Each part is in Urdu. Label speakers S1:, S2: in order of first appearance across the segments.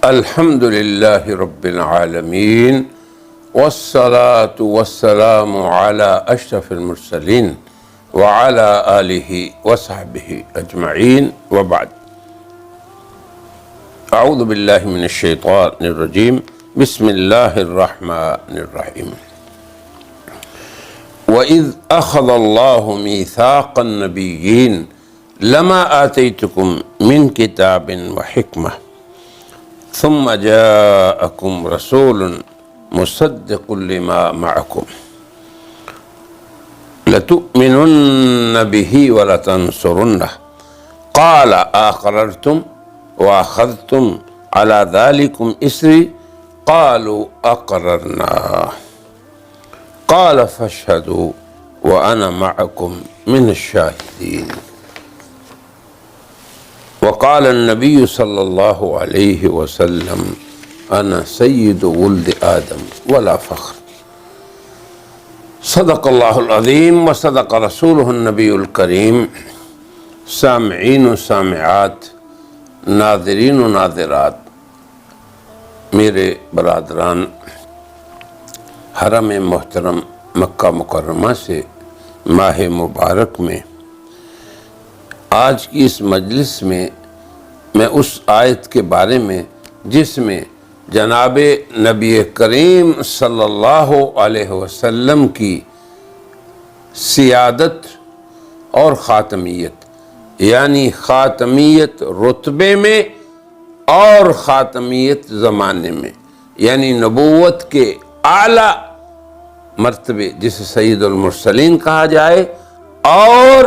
S1: الحمد لله رب العالمين والصلاة والسلام على أشرف المرسلين وعلى آله وصحبه أجمعين وبعد. أعوذ بالله من الشيطان الرجيم. بسم الله الرحمن الرحيم. وَإِذْ أَخَذَ اللَّهُ مِيثَاقَ النَّبِيِّينَ لَمَا آتَيْتُكُم مِّن كِتَابٍ وَحِكْمَةٍ ثم جاءكم رسول مصدق لما معكم لتؤمنن به ولتنصرنه قال أقررتم وأخذتم على ذلكم إصري قالوا أقررنا قال فاشهدوا وأنا معكم من الشاهدين. وقال النبي صلى الله عليه وسلم أنا سيد ولد آدم ولا فخر. صدق الله العظيم وصدق رسوله النبي الكريم. سامعین و سامعات، ناظرین و ناظرات، میرے برادران، حرم محترم مکہ مکرمہ سے ماہ مبارک میں آج کی اس مجلس میں اس آیت کے بارے میں جس میں جناب نبی کریم صلی اللہ علیہ وسلم کی سیادت اور خاتمیت، یعنی خاتمیت رتبے میں اور خاتمیت زمانے میں، یعنی نبوت کے اعلیٰ مرتبے جسے سید المرسلین کہا جائے، اور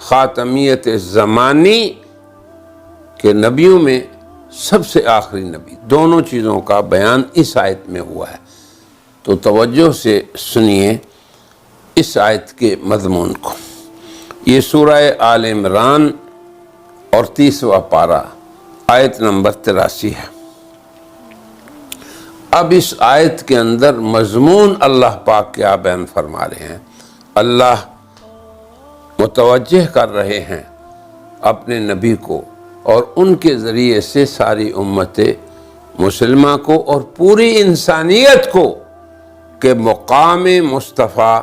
S1: خاتمیت زمانی کہ نبیوں میں سب سے آخری نبی، دونوں چیزوں کا بیان اس آیت میں ہوا ہے. تو توجہ سے سنیے اس آیت کے مضمون کو. یہ سورہ آل عمران اور 30واں پارہ آیت نمبر 83 ہے. اب اس آیت کے اندر مضمون اللہ پاک کیا بیان فرما رہے ہیں. اللہ متوجہ کر رہے ہیں اپنے نبی کو اور ان کے ذریعے سے ساری امت مسلمہ کو اور پوری انسانیت کو کہ مقام مصطفیٰ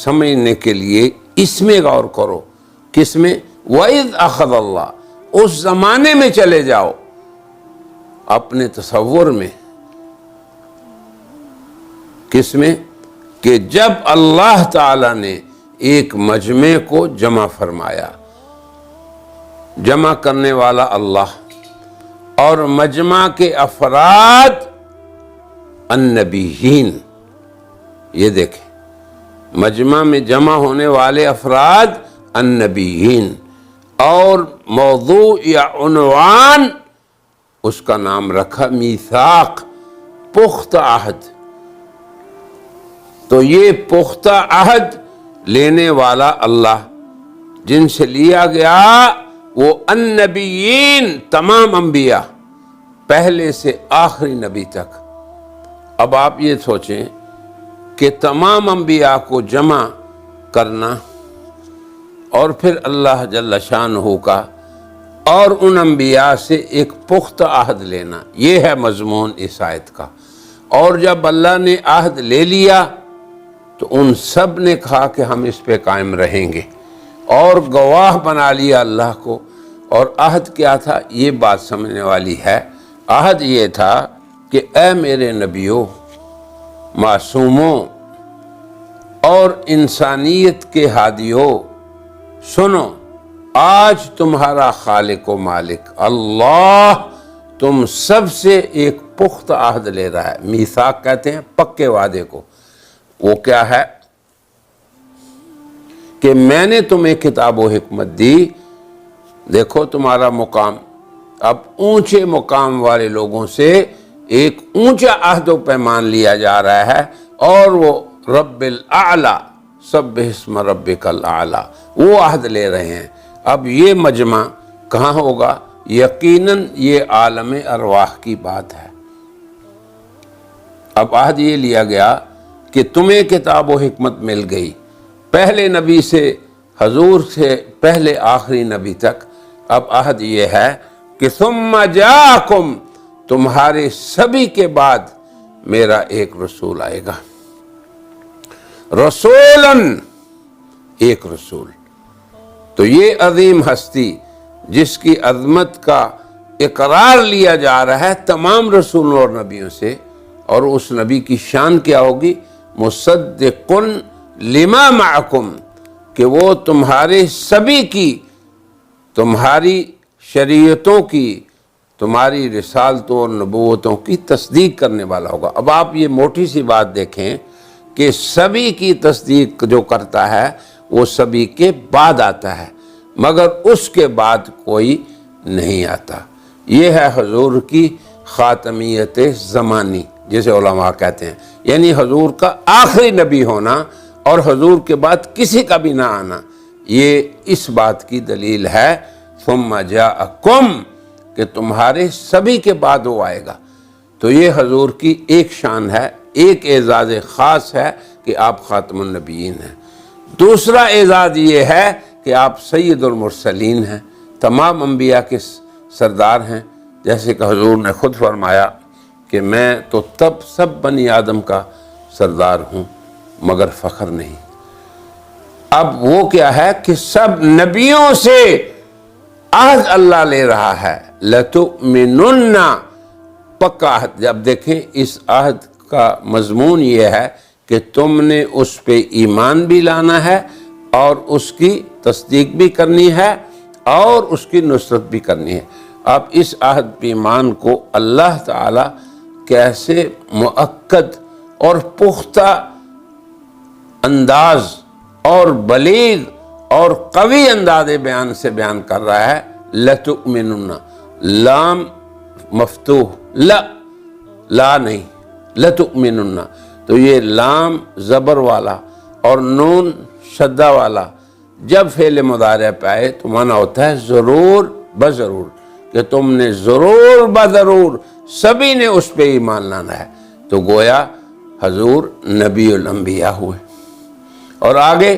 S1: سمجھنے کے لیے اس میں غور کرو. کس میں؟ وَإِذْ أَخَذَ اللَّهُ، اس زمانے میں چلے جاؤ اپنے تصور میں. کس میں؟ کہ جب اللہ تعالیٰ نے ایک مجمع کو جمع فرمایا، جمع کرنے والا اللہ، اور مجمع کے افراد النبیین. یہ دیکھیں، مجمع میں جمع ہونے والے افراد النبیین، اور موضوع یا عنوان اس کا نام رکھا میثاق، پختہ عہد. تو یہ پختہ عہد لینے والا اللہ جن سے لیا گیا وہ النبیین، تمام انبیاء، پہلے سے آخری نبی تک. اب آپ یہ سوچیں کہ تمام انبیاء کو جمع کرنا اور پھر اللہ جل شانہ کا اور ان انبیاء سے ایک پختہ عہد لینا، یہ ہے مضمون اس آیت کا. اور جب اللہ نے عہد لے لیا تو ان سب نے کہا کہ ہم اس پہ قائم رہیں گے، اور گواہ بنا لیا اللہ کو. اور عہد کیا تھا؟ یہ بات سمجھنے والی ہے. عہد یہ تھا کہ اے میرے نبیوں، معصوموں اور انسانیت کے ہادیوں، سنو، آج تمہارا خالق و مالک اللہ تم سب سے ایک پختہ عہد لے رہا ہے. میثاق کہتے ہیں پکے وعدے کو. وہ کیا ہے؟ کہ میں نے تمہیں کتاب و حکمت دی. دیکھو تمہارا مقام، اب اونچے مقام والے لوگوں سے ایک اونچا عہد و پیمان لیا جا رہا ہے، اور وہ رب الاعلیٰ، سبح اسم ربک الاعلیٰ، وہ عہد لے رہے ہیں. اب یہ مجمع کہاں ہوگا؟ یقیناً یہ عالم ارواح کی بات ہے. اب عہد یہ لیا گیا کہ تمہیں کتاب و حکمت مل گئی، پہلے نبی سے، حضور سے پہلے آخری نبی تک. اب عہد یہ ہے کہ ثم جاءکم، تمہارے سبھی کے بعد میرا ایک رسول آئے گا، رسولاً، ایک رسول۔ تو یہ عظیم ہستی جس کی عظمت کا اقرار لیا جا رہا ہے تمام رسولوں اور نبیوں سے، اور اس نبی کی شان کیا ہوگی؟ مصدقن لما معکم، کہ وہ تمہارے سبھی کی، تمہاری شریعتوں کی، تمہاری رسالتوں اور نبوتوں کی تصدیق کرنے والا ہوگا۔ اب آپ یہ موٹی سی بات دیکھیں کہ سبھی کی تصدیق جو کرتا ہے وہ سبھی کے بعد آتا ہے، مگر اس کے بعد کوئی نہیں آتا۔ یہ ہے حضور کی خاتمیت زمانی، جسے علماء کہتے ہیں، یعنی حضور کا آخری نبی ہونا اور حضور کے بعد کسی کا بھی نہ آنا۔ یہ اس بات کی دلیل ہے ثم جاءکم، کہ تمہارے سبھی کے بعد وہ آئے گا۔ تو یہ حضور کی ایک شان ہے، ایک اعزاز خاص ہے کہ آپ خاتم النبیین ہیں۔ دوسرا اعزاز یہ ہے کہ آپ سید المرسلین ہیں، تمام انبیاء کے سردار ہیں، جیسے کہ حضور نے خود فرمایا کہ میں تو تب سب بنی آدم کا سردار ہوں مگر فخر نہیں۔ اب وہ کیا ہے کہ سب نبیوں سے عہد اللہ لے رہا ہے، لَتُؤْمِنُنَّ، پکا عہد۔ جب دیکھیں اس عہد کا مضمون یہ ہے کہ تم نے اس پہ ایمان بھی لانا ہے اور اس کی تصدیق بھی کرنی ہے اور اس کی نصرت بھی کرنی ہے۔ اب اس عہد پیمان کو اللہ تعالی کیسے مؤکد اور پختہ انداز اور بلیغ اور قوی انداز بیان سے بیان کر رہا ہے۔ لَتُؤْمِنُنَّ، لام مفتوح، لا نہیں، لَتُؤْمِنُنَّ، تو یہ لام زبر والا اور نون شدہ والا جب فعل مضارع پہ آئے تو معنی ہوتا ہے ضرور بضرور، کہ تم نے ضرور بضرور سبھی نے اس پہ ایمان لانا ہے۔ تو گویا حضور نبی الانبیاء ہوئے۔ اور آگے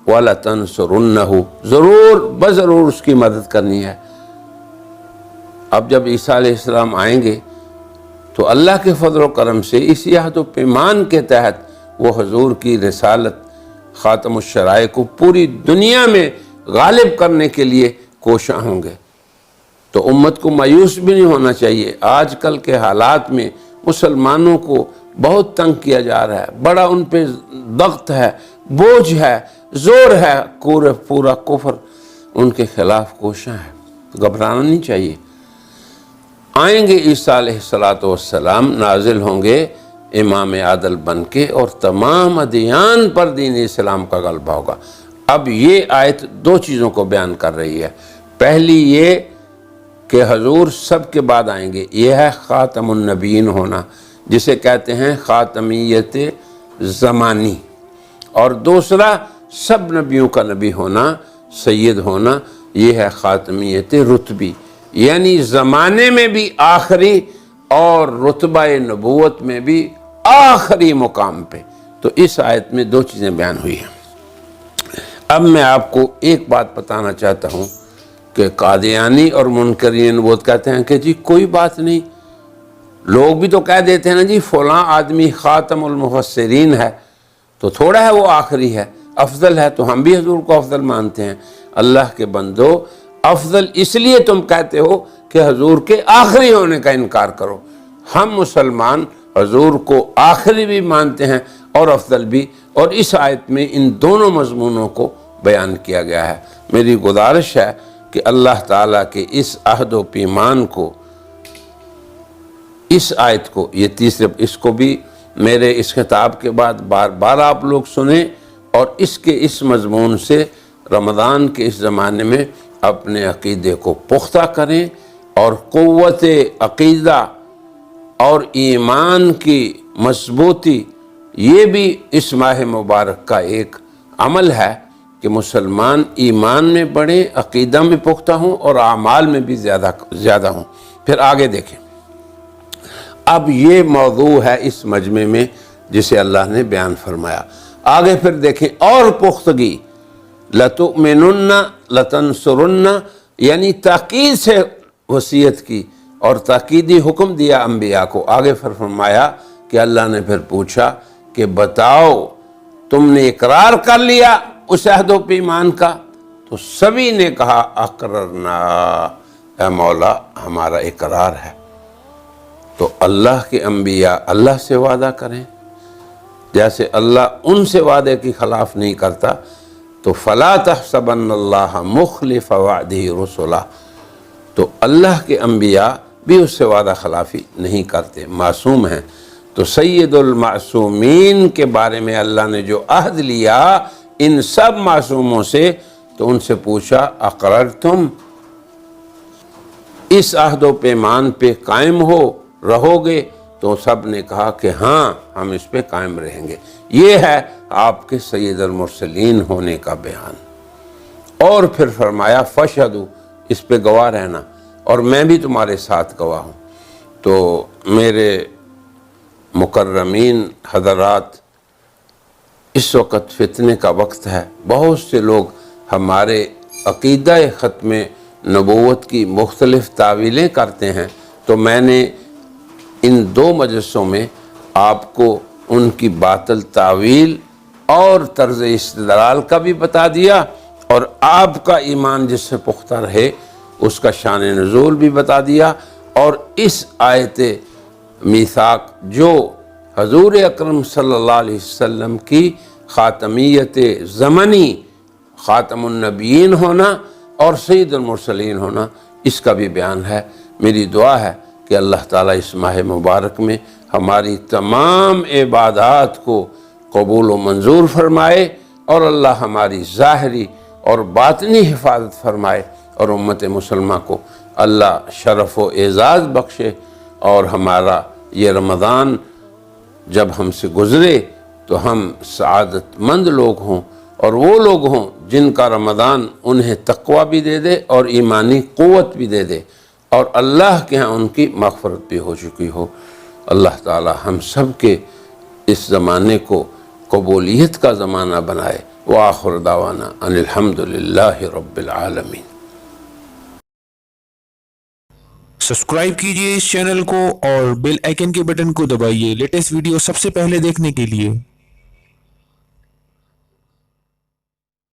S1: وَلَتَنْصُرُنَّهُ، ضرور بضرور اس کی مدد کرنی ہے۔ اب جب عیسیٰ علیہ السلام آئیں گے تو اللہ کے فضل و کرم سے اسی عہد و پیمان کے تحت وہ حضور کی رسالت خاتم الشرائع کو پوری دنیا میں غالب کرنے کے لیے کوشاں ہوں گے۔ تو امت کو مایوس بھی نہیں ہونا چاہیے۔ آج کل کے حالات میں مسلمانوں کو بہت تنگ کیا جا رہا ہے، بڑا ان پہ ضغط ہے، بوجھ ہے، زور ہے، پورا کفر ان کے خلاف کوشاں ہے۔ گھبرانا نہیں چاہیے۔ آئیں گے عیسیٰ علیہ السلام، نازل ہوں گے امام عادل بن کے، اور تمام ادیان پر دین اسلام کا غلبہ ہوگا۔ اب یہ آیت دو چیزوں کو بیان کر رہی ہے۔ پہلی یہ کہ حضور سب کے بعد آئیں گے، یہ ہے خاتم النبیین ہونا، جسے کہتے ہیں خاتمیت زمانی، اور دوسرا سب نبیوں کا نبی ہونا، سید ہونا، یہ ہے خاتمیت رتبی، یعنی زمانے میں بھی آخری اور رتبہ نبوت میں بھی آخری مقام پہ۔ تو اس آیت میں دو چیزیں بیان ہوئی ہیں۔ اب میں آپ کو ایک بات بتانا چاہتا ہوں کہ قادیانی اور منکرین نبوت کہتے ہیں کہ جی کوئی بات نہیں، لوگ بھی تو کہہ دیتے ہیں نا جی فلاں آدمی خاتم المفسرین ہے تو تھوڑا ہے وہ آخری ہے، افضل ہے، تو ہم بھی حضور کو افضل مانتے ہیں۔ اللہ کے بندو، افضل اس لیے تم کہتے ہو کہ حضور کے آخری ہونے کا انکار کرو۔ ہم مسلمان حضور کو آخری بھی مانتے ہیں اور افضل بھی، اور اس آیت میں ان دونوں مضمونوں کو بیان کیا گیا ہے۔ میری گزارش ہے کہ اللہ تعالیٰ کے اس عہد و پیمان کو، اس آیت کو، یہ تیسرے، اس کو بھی میرے اس خطاب کے بعد بار بار آپ لوگ سنیں، اور اس مضمون سے رمضان کے اس زمانے میں اپنے عقیدے کو پختہ کریں، اور قوت عقیدہ اور ایمان کی مضبوطی، یہ بھی اس ماہ مبارک کا ایک عمل ہے کہ مسلمان ایمان میں بڑھیں، عقیدہ میں پختہ ہوں اور اعمال میں بھی زیادہ ہوں۔ پھر آگے دیکھیں، اب یہ موضوع ہے اس مجمع میں جسے اللہ نے بیان فرمایا۔ آگے پھر دیکھیں اور پختگی، لَتُؤْمِنُنَّ لَتَنْصُرُنَّ، یعنی تاکید سے وصیت کی اور تاکیدی حکم دیا انبیاء کو۔ آگے فرمایا کہ اللہ نے پھر پوچھا کہ بتاؤ تم نے اقرار کر لیا اس عہد و پیمان کا؟ تو سبھی نے کہا اقررنا، اے مولا ہمارا اقرار ہے۔ تو اللہ کے انبیاء اللہ سے وعدہ کریں، جیسے اللہ ان سے وعدے کی خلاف نہیں کرتا، تو فلا تحسبن اللہ مخلف وعدہ رسلہ، تو اللہ کے انبیاء بھی اس سے وعدہ خلافی نہیں کرتے، معصوم ہیں۔ تو سید المعصومین کے بارے میں اللہ نے جو عہد لیا ان سب معصوموں سے، تو ان سے پوچھا اقررتم، اس عہد و پیمان پہ قائم رہو گے؟ تو سب نے کہا کہ ہاں ہم اس پہ قائم رہیں گے۔ یہ ہے آپ کے سید المرسلین ہونے کا بیان۔ اور پھر فرمایا فشہدوا، اس پہ گواہ رہنا، اور میں بھی تمہارے ساتھ گواہ ہوں۔ تو میرے مکرمین حضرات، اس وقت فتنے کا وقت ہے، بہت سے لوگ ہمارے عقیدہ ختم نبوت کی مختلف تعویلیں کرتے ہیں، تو میں نے ان 2 مجلسوں میں آپ کو ان کی باطل تعویل اور طرز استدلال کا بھی بتا دیا، اور آپ کا ایمان جس سے پختہ رہے اس کا شان نزول بھی بتا دیا، اور اس آیت میثاق جو حضور اکرم صلی اللہ علیہ وسلم کی خاتمیت زمنی، خاتم النبیین ہونا اور سید المرسلین ہونا، اس کا بھی بیان ہے۔ میری دعا ہے کہ اللہ تعالیٰ اس ماہ مبارک میں ہماری تمام عبادات کو قبول و منظور فرمائے، اور اللہ ہماری ظاہری اور باطنی حفاظت فرمائے، اور امت مسلمہ کو اللہ شرف و اعزاز بخشے، اور ہمارا یہ رمضان جب ہم سے گزرے تو ہم سعادت مند لوگ ہوں، اور وہ لوگ ہوں جن کا رمضان انہیں تقوی بھی دے دے اور ایمانی قوت بھی دے دے، اور اللہ کے ہاں ان کی مغفرت بھی ہو چکی ہو۔ اللہ تعالی ہم سب کے اس زمانے کو قبولیت کا زمانہ بنائے۔ وآخر دعوانا ان الحمدللہ رب العالمین۔
S2: سبسکرائب کیجئے اس چینل کو اور بیل آئیکن کے بٹن کو دبائیے لیٹسٹ ویڈیو سب سے پہلے دیکھنے کے لیے۔